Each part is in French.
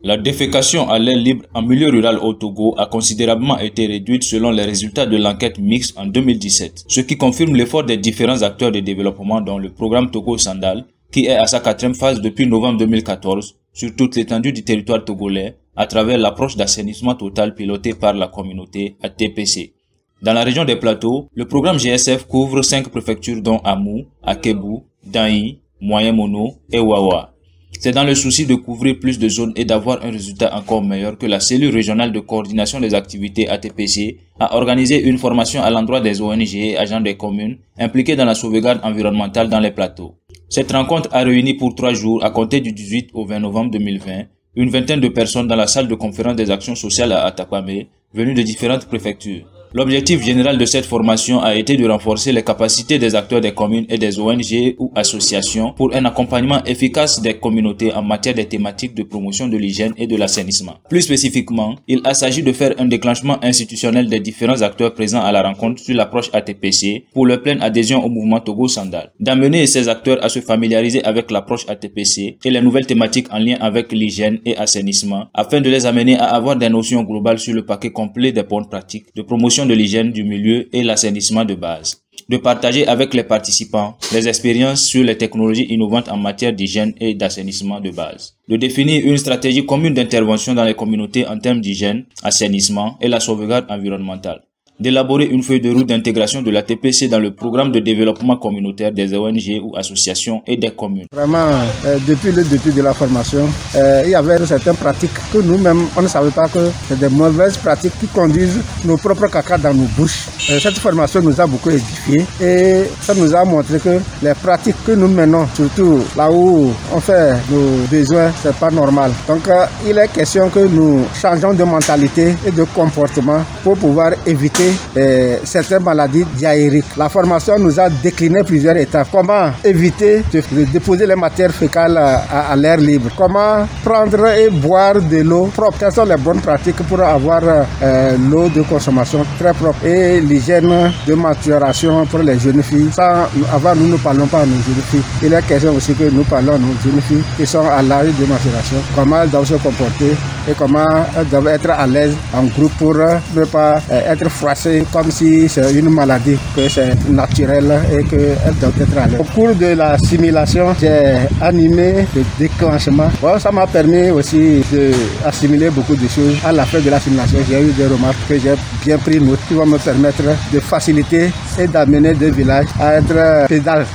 La défécation à l'air libre en milieu rural au Togo a considérablement été réduite selon les résultats de l'enquête mixte en 2017, ce qui confirme l'effort des différents acteurs de développement dont le programme Togo Sandal, qui est à sa 4e phase depuis novembre 2014, sur toute l'étendue du territoire togolais, à travers l'approche d'assainissement total pilotée par la communauté ATPC. Dans la région des plateaux, le programme GSF couvre 5 préfectures dont Amou, Akebu, Danyi, Moyen Mono et Wawa. C'est dans le souci de couvrir plus de zones et d'avoir un résultat encore meilleur que la cellule régionale de coordination des activités ATPC a organisé une formation à l'endroit des ONG et agents des communes impliqués dans la sauvegarde environnementale dans les plateaux. Cette rencontre a réuni pour 3 jours à compter du 18 au 20 novembre 2020 une vingtaine de personnes dans la salle de conférence des actions sociales à Atakwame, venues de différentes préfectures. L'objectif général de cette formation a été de renforcer les capacités des acteurs des communes et des ONG ou associations pour un accompagnement efficace des communautés en matière des thématiques de promotion de l'hygiène et de l'assainissement. Plus spécifiquement, il a s'agi de faire un déclenchement institutionnel des différents acteurs présents à la rencontre sur l'approche ATPC pour leur pleine adhésion au mouvement Togo Sandal, d'amener ces acteurs à se familiariser avec l'approche ATPC et les nouvelles thématiques en lien avec l'hygiène et assainissement afin de les amener à avoir des notions globales sur le paquet complet des bonnes pratiques de promotion de l'hygiène du milieu et l'assainissement de base, de partager avec les participants les expériences sur les technologies innovantes en matière d'hygiène et d'assainissement de base, de définir une stratégie commune d'intervention dans les communautés en termes d'hygiène, assainissement et la sauvegarde environnementale, d'élaborer une feuille de route d'intégration de la TPC dans le programme de développement communautaire des ONG ou associations et des communes. Vraiment, depuis le début de la formation, il y avait certaines pratiques que nous-mêmes, on ne savait pas que c'est des mauvaises pratiques qui conduisent nos propres caca dans nos bouches. Cette formation nous a beaucoup édifiés et ça nous a montré que les pratiques que nous menons, surtout là où on fait nos besoins, c'est pas normal. Donc, il est question que nous changeons de mentalité et de comportement pour pouvoir éviter certaines maladies diarrhéiques. La formation nous a décliné plusieurs étapes. Comment éviter de déposer les matières fécales à l'air libre. Comment prendre et boire de l'eau propre. Quelles sont les bonnes pratiques pour avoir l'eau de consommation très propre. Et l'hygiène de maturation pour les jeunes filles. Ça, avant, nous ne parlons pas à nos jeunes filles. Il est question aussi que nous parlons à nos jeunes filles qui sont à l'âge de maturation. Comment elles doivent se comporter et comment elles doivent être à l'aise en groupe pour ne pas être froissées comme si c'est une maladie, que c'est naturel et qu'elles doivent être à l'aise. Au cours de la simulation, j'ai animé le déclenchement. Bon, ça m'a permis aussi d'assimiler beaucoup de choses. À la fin de la simulation, j'ai eu des remarques que j'ai bien pris note qui vont me permettre de faciliter et d'amener des villages à être pédales.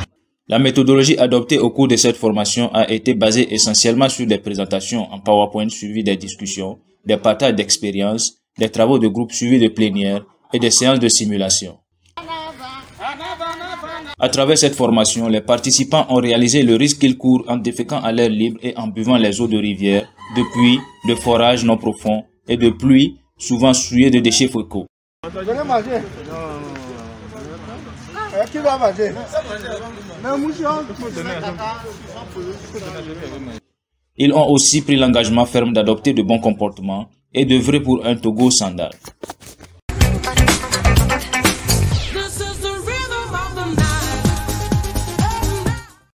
La méthodologie adoptée au cours de cette formation a été basée essentiellement sur des présentations en PowerPoint suivies des discussions, des partages d'expériences, des travaux de groupe suivis de plénières et des séances de simulation. À travers cette formation, les participants ont réalisé le risque qu'ils courent en déféquant à l'air libre et en buvant les eaux de rivières, de puits, de forages non profonds et de pluies souvent souillées de déchets fécaux. Qui va manger? Ils ont aussi pris l'engagement ferme d'adopter de bons comportements et d'œuvrer pour un Togo Sandal.